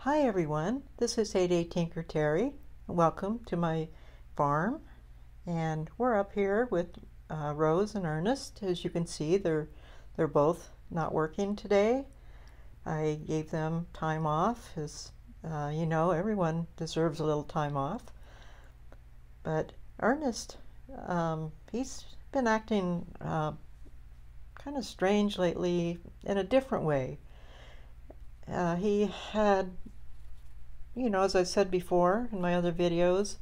Hi everyone, this is Heyday Tinker Terry. Welcome to my farm, and we're up here with Rose and Ernest. As you can see, they're both not working today. I gave them time off, as you know, everyone deserves a little time off. But Ernest, he's been acting kind of strange lately in a different way. He had, as I said before in my other videos,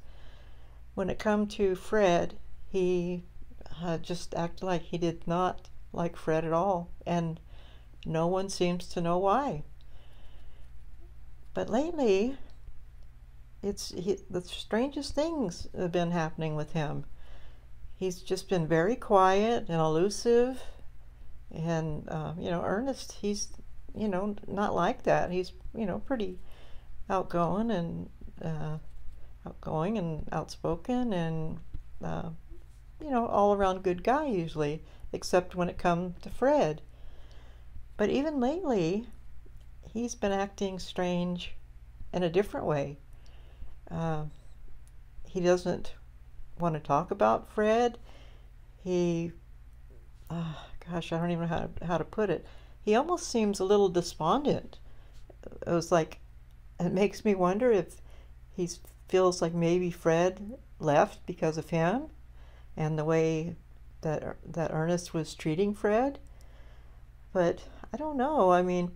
when it come to Fred, he just acted like he did not like Fred at all, and no one seems to know why. But lately, the strangest things have been happening with him. He's just been very quiet and elusive, and Ernest, he's not like that. He's pretty outgoing and outspoken, and all around good guy usually, except when it comes to Fred. But even lately, he's been acting strange in a different way. He doesn't want to talk about Fred. He, gosh, I don't even know how to put it. He almost seems a little despondent. It was like, it makes me wonder if he feels like maybe Fred left because of him and the way that Ernest was treating Fred. But I don't know. I mean,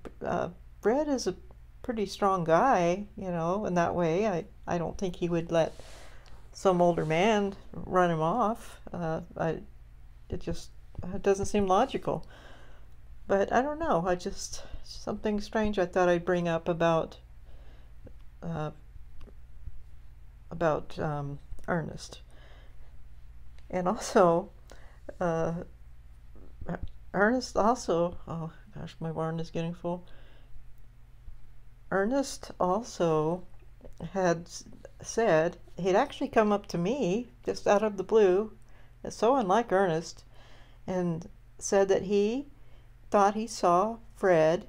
Fred is a pretty strong guy, in that way. I don't think he would let some older man run him off. It doesn't seem logical. But I don't know. Something strange I thought I'd bring up about Ernest. And also, Ernest also, oh gosh, my barn is getting full. Ernest also had said, he'd actually come up to me just out of the blue, it's so unlike Ernest, and said that he thought he saw Fred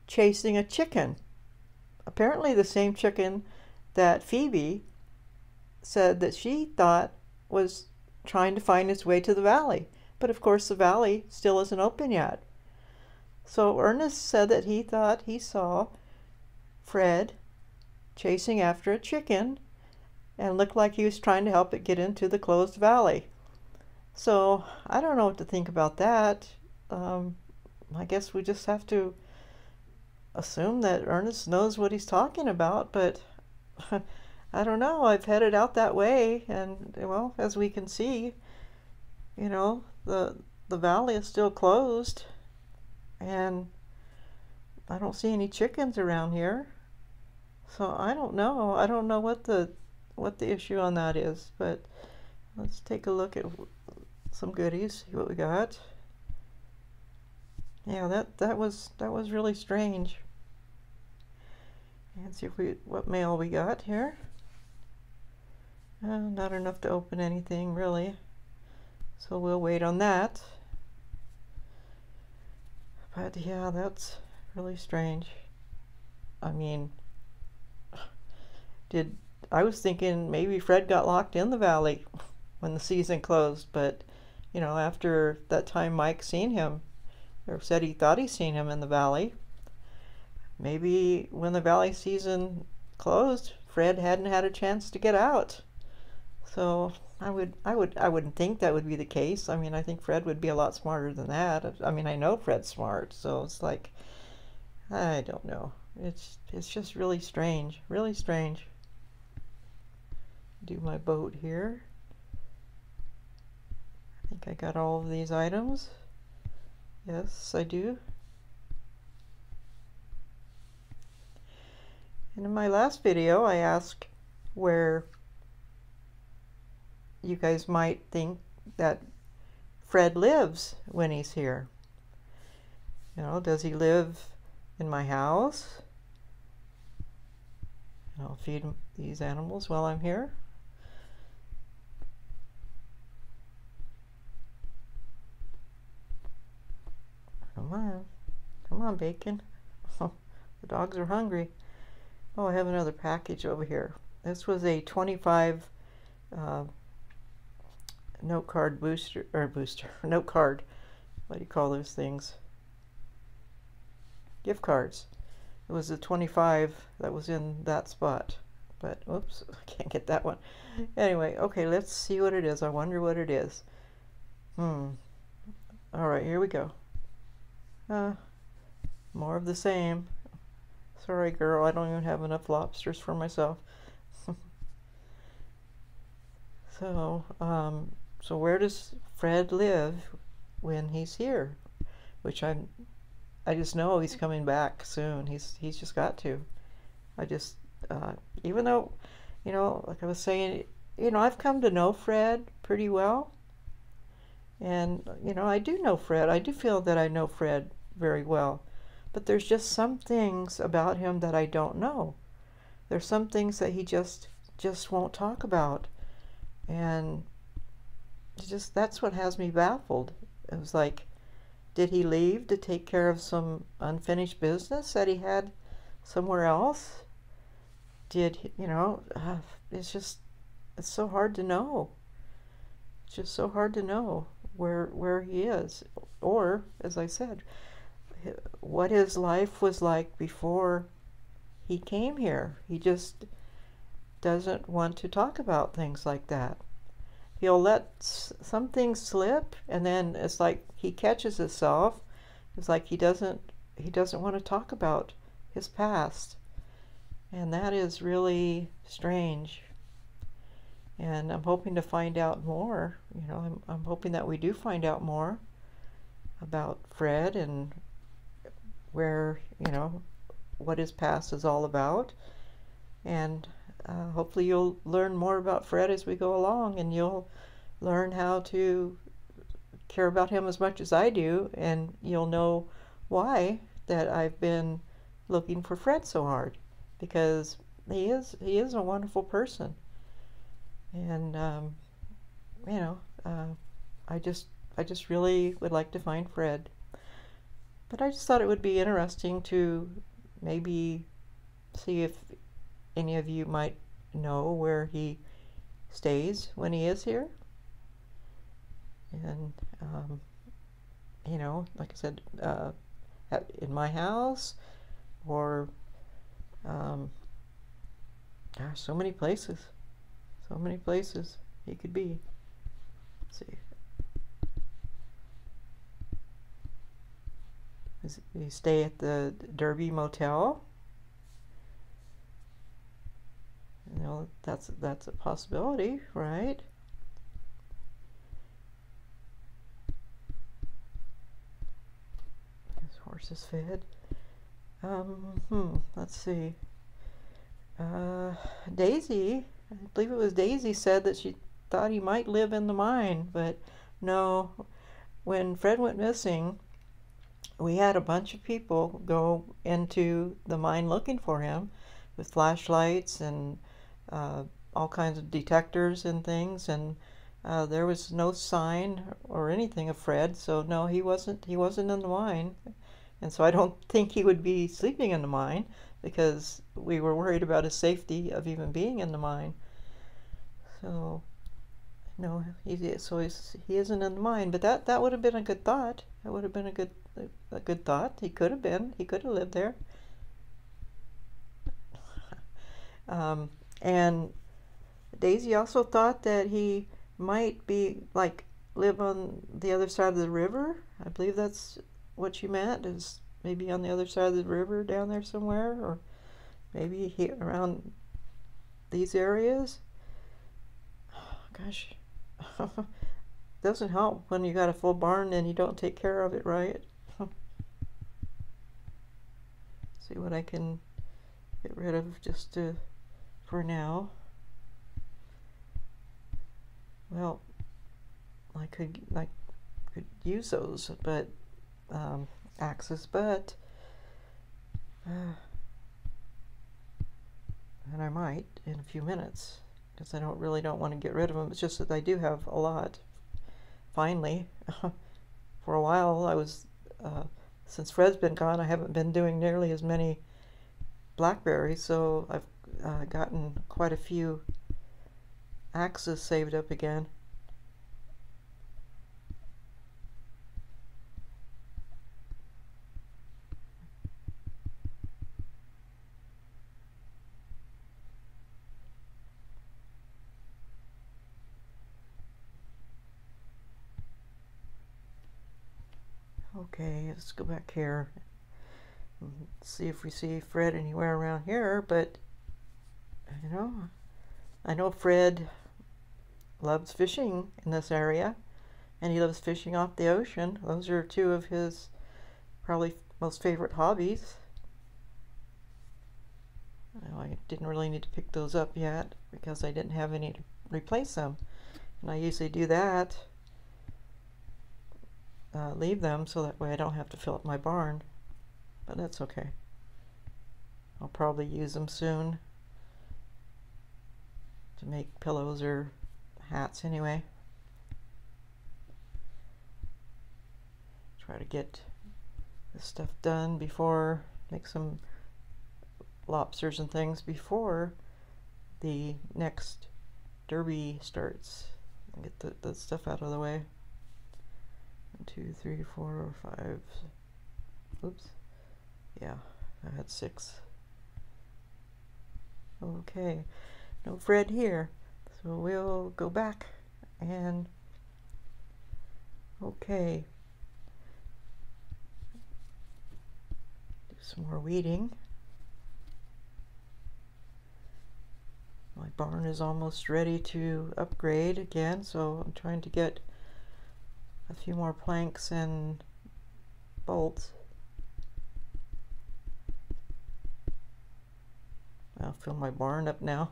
chasing a chicken. Apparently the same chicken that Phoebe said that she thought was trying to find its way to the valley. But of course the valley still isn't open yet. So Ernest said that he thought he saw Fred chasing after a chicken and looked like he was trying to help it get into the closed valley. So I don't know what to think about that. I guess we just have to assume that Ernest knows what he's talking about, but I don't know. I've headed out that way, and well, as we can see, the valley is still closed, and I don't see any chickens around here. So I don't know. I don't know what the issue on that is, but let's take a look at some goodies, see what we got. Yeah, that was really strange. And see what mail we got here. Not enough to open anything really, so we'll wait on that. But yeah, that's really strange. I mean, I was thinking maybe Fred got locked in the valley when the season closed, but after that time Mike seen him, or said he thought he seen him in the valley, maybe when the valley season closed, Fred hadn't had a chance to get out. So I wouldn't think that would be the case. I mean, I think Fred would be a lot smarter than that. I mean, I know Fred's smart, so it's like, I don't know. It's just really strange, really strange. Do my boat here. I think I got all of these items. Yes, I do. And in my last video, I asked where you guys might think that Fred lives when he's here. Does he live in my house? And I'll feed these animals while I'm here. Come on, bacon. The dogs are hungry. Oh, I have another package over here. This was a 25 uh, note card booster, note card. What do you call those things? Gift cards. It was a 25 that was in that spot. But, oops, I can't get that one. Anyway, okay, let's see what it is. I wonder what it is. All right, here we go. More of the same. Sorry, girl, I don't even have enough lobsters for myself. So where does Fred live when he's here? Which I just know he's coming back soon. He's just got to. I just even though, like I was saying, I've come to know Fred pretty well, and I do know Fred. I do feel that I know Fred very well, but there's just some things about him that I don't know. There's some things that he just won't talk about, and that's what has me baffled. It was like, did he leave to take care of some unfinished business that he had somewhere else? It's so hard to know. It's just so hard to know where he is, or, as I said, what his life was like before he came here. He just doesn't want to talk about things like that. He'll let some things slip, and then it's like he catches himself. It's like he doesn't want to talk about his past, and that is really strange. And I'm hoping to find out more. I'm hoping that we do find out more about Fred and where, what his past is all about. And hopefully you'll learn more about Fred as we go along, and you'll learn how to care about him as much as I do, and you'll know why that I've been looking for Fred so hard, because he is a wonderful person. And I just really would like to find Fred. But I just thought it would be interesting to maybe see if any of you might know where he stays when he is here. And like I said, in my house, or gosh, so many places he could be. Let's see. Does he stay at the Derby Motel? That's a possibility, right? His horse is fed. Let's see. Daisy, I believe it was Daisy, said that she thought he might live in the mine, but no. When Fred went missing, we had a bunch of people go into the mine looking for him with flashlights and all kinds of detectors and things, and there was no sign or anything of Fred. So no, he wasn't in the mine, and so I don't think he would be sleeping in the mine, because we were worried about his safety of even being in the mine. So no, he isn't in the mine. But that would have been a good thought. That would have been a good thought. He could have lived there. And Daisy also thought that he might be live on the other side of the river. I believe that's what she meant, is maybe on the other side of the river down there somewhere, or maybe around these areas. Gosh, doesn't help when you got a full barn and you don't take care of it right. See what I can get rid of just for now. Well, I could use those, but axes, but and I might in a few minutes, because I really don't want to get rid of them. It's just that I do have a lot. Finally, for a while I was since Fred's been gone, I haven't been doing nearly as many blackberries, so I've gotten quite a few axes saved up again. Okay, let's go back here and see if we see Fred anywhere around here, but you know, I know Fred loves fishing in this area, and he loves fishing off the ocean. Those are two of his probably most favorite hobbies. Well, I didn't really need to pick those up yet because I didn't have any to replace them, and I usually do that, leave them so that way I don't have to fill up my barn, but that's okay. I'll probably use them soon to make pillows or hats anyway. Try to get this stuff done before, make some lobsters and things before the next derby starts. I'll get the stuff out of the way. 1, 2, 3, 4, 5. Oops. Yeah, I had 6. Okay, no Fred here, so we'll go back and okay, do some more weeding. My barn is almost ready to upgrade again, so I'm trying to get a few more planks and bolts. I'll fill my barn up now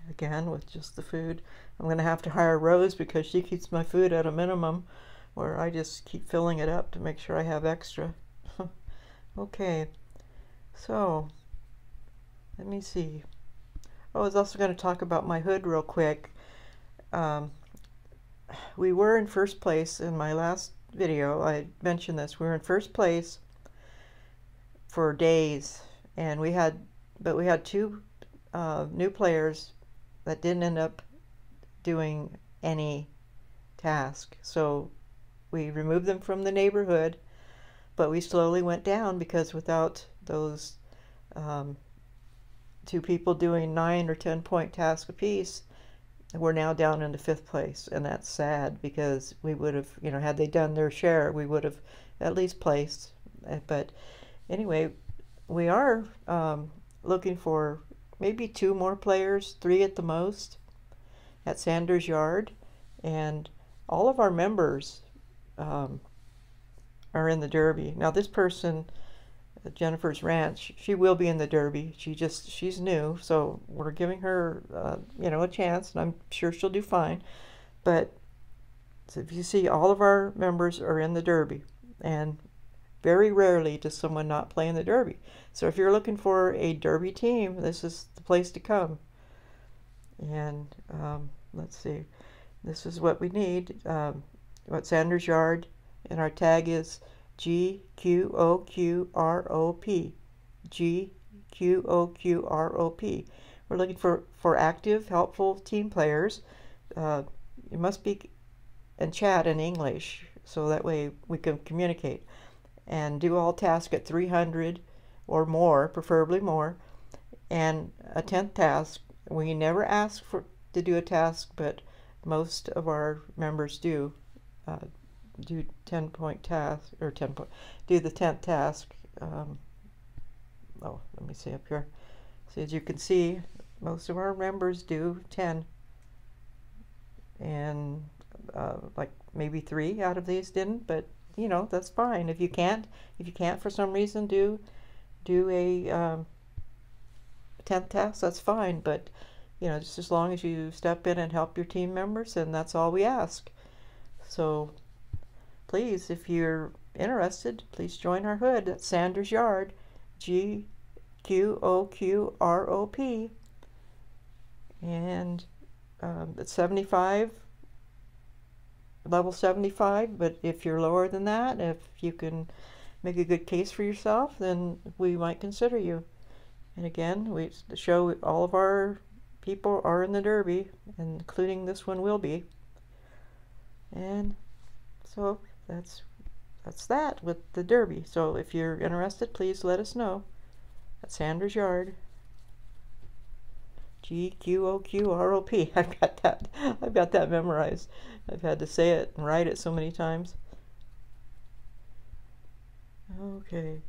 again with just the food. I'm going to have to hire Rose because she keeps my food at a minimum, where I just keep filling it up to make sure I have extra. Okay, so let me see. Oh, I was also going to talk about my hood real quick. We were in first place in my last video. I mentioned this. We were in first place for days, and we had 2 new players that didn't end up doing any task. So we removed them from the neighborhood, but we slowly went down because without those 2 people doing 9 or 10 point tasks apiece, we're now down into 5th place, and that's sad because we would have, you know, had they done their share, we would have at least placed. But anyway, we are looking for maybe 2 more players, 3 at the most, at Sanders Yard, and all of our members are in the Derby. Now this person, Jennifer's Ranch, she will be in the Derby. She's new, so we're giving her you know, a chance, and I'm sure she'll do fine. But so if you see, all of our members are in the Derby, and very rarely does someone not play in the Derby. So if you're looking for a Derby team, this is the place to come. And let's see, this is what we need. What Sanders Yard, and our tag is GQOQROP. GQOQROP. We're looking for active, helpful team players. You must be and chat in English, so that way we can communicate. And do all tasks at 300 or more, preferably more. And a 10th task. We never ask to do a task, but most of our members do 10 point task, or 10 point, do the 10th task. Oh, let me see up here. So as you can see, most of our members do 10, and like maybe 3 out of these didn't, but you know, that's fine. If you can't for some reason do a 10th task, that's fine. But you know, just as long as you step in and help your team members, and that's all we ask. So please, if you're interested, please join our hood at Sanders Yard, GQOQROP, and it's 75, level 75. But if you're lower than that, if you can make a good case for yourself, then we might consider you. And again, we show all of our people are in the Derby, including this one will be. And so that's that with the Derby. So if you're interested, please let us know. At Sandra's Yard. GQOQROP. I've got that memorized. I've had to say it and write it so many times. Okay.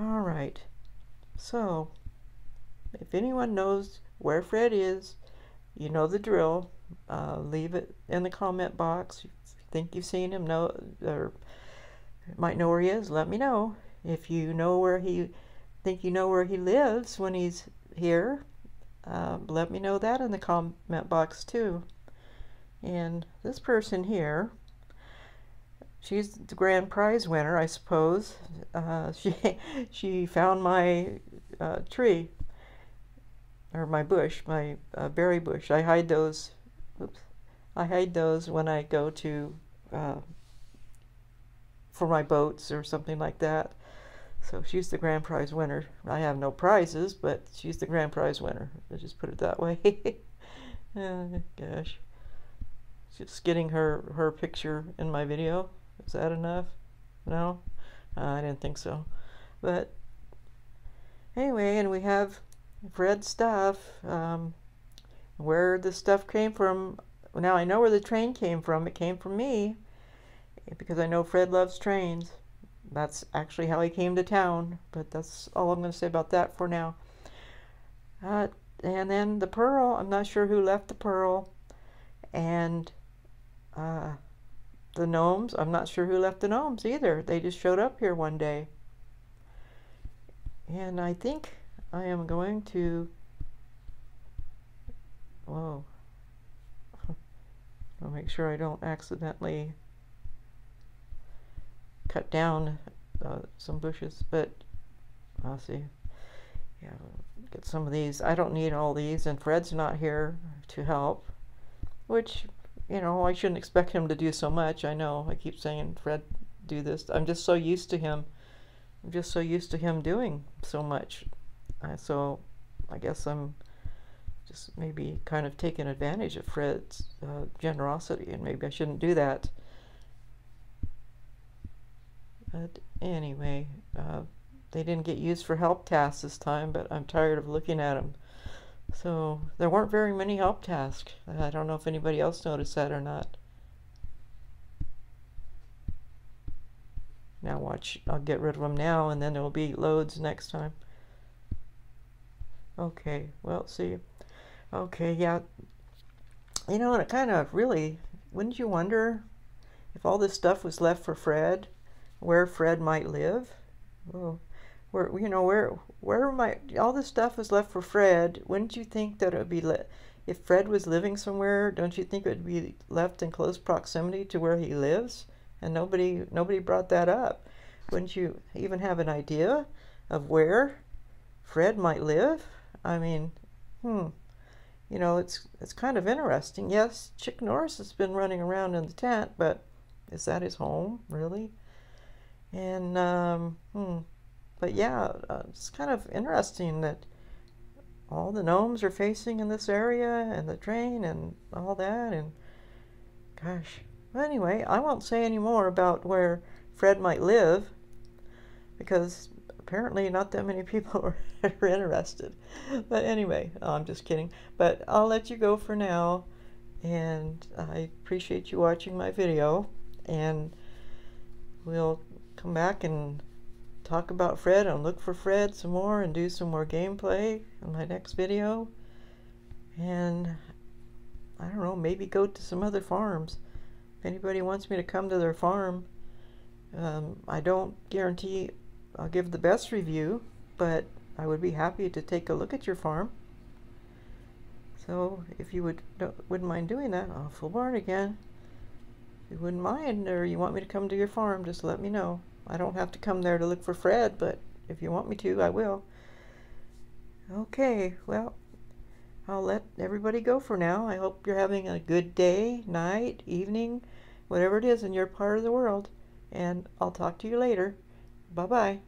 All right. So, if anyone knows where Fred is, you know the drill. Leave it in the comment box. If you think you've seen him, or might know where he is, let me know. If you know where he lives when he's here, let me know that in the comment box too. And this person here, she's the grand prize winner, I suppose. She found my tree, or my bush, my berry bush. I hide those. Oops, I hide those when I go to for my boats or something like that. So she's the grand prize winner. I have no prizes, but she's the grand prize winner. I'll just put it that way. Oh, gosh. Just getting her picture in my video. Is that enough? No? I didn't think so. But anyway, and we have Fred's stuff. Where the stuff came from. Now I know where the train came from. It came from me. Because I know Fred loves trains. That's actually how he came to town. But that's all I'm going to say about that for now. And then the pearl. I'm not sure who left the pearl. And the gnomes. I'm not sure who left the gnomes either. They just showed up here one day. And I think I am going to... Whoa. I'll make sure I don't accidentally cut down some bushes, but I'll see. Yeah, get some of these. I don't need all these, and Fred's not here to help, which, you know, I shouldn't expect him to do so much. I know I keep saying, Fred, do this. I'm just so used to him. I'm just so used to him doing so much. So I guess I'm just maybe kind of taking advantage of Fred's generosity, and maybe I shouldn't do that. But anyway, they didn't get used for help tasks this time, but I'm tired of looking at them. So there weren't very many help tasks. I don't know if anybody else noticed that or not. Now watch, I'll get rid of them now, and then there will be loads next time. Okay, well, see. Okay, yeah. You know, and it kind of really, wouldn't you wonder if all this stuff was left for Fred, where Fred might live? Well, where might all this stuff was left for Fred? Wouldn't you think that it would be if Fred was living somewhere? Don't you think it would be left in close proximity to where he lives? And nobody brought that up. Wouldn't you even have an idea of where Fred might live? I mean, you know, it's kind of interesting. Yes, Chick Norris has been running around in the tent, but is that his home, really? And, but yeah, it's kind of interesting that all the gnomes are facing in this area, and the train, and all that, and gosh. Well, anyway, I won't say any more about where Fred might live, because apparently not that many people are interested. But anyway, I'm just kidding. But I'll let you go for now, and I appreciate you watching my video, and we'll come back and talk about Fred and look for Fred some more and do some more gameplay in my next video. And I don't know, maybe go to some other farms. If anybody wants me to come to their farm, I don't guarantee I'll give the best review, but I would be happy to take a look at your farm. So if you wouldn't mind doing that, full barn again. If you wouldn't mind, or you want me to come to your farm, just let me know. I don't have to come there to look for Fred, but if you want me to, I will. Okay, well, I'll let everybody go for now. I hope you're having a good day, night, evening, whatever it is in your part of the world. And I'll talk to you later. Bye-bye.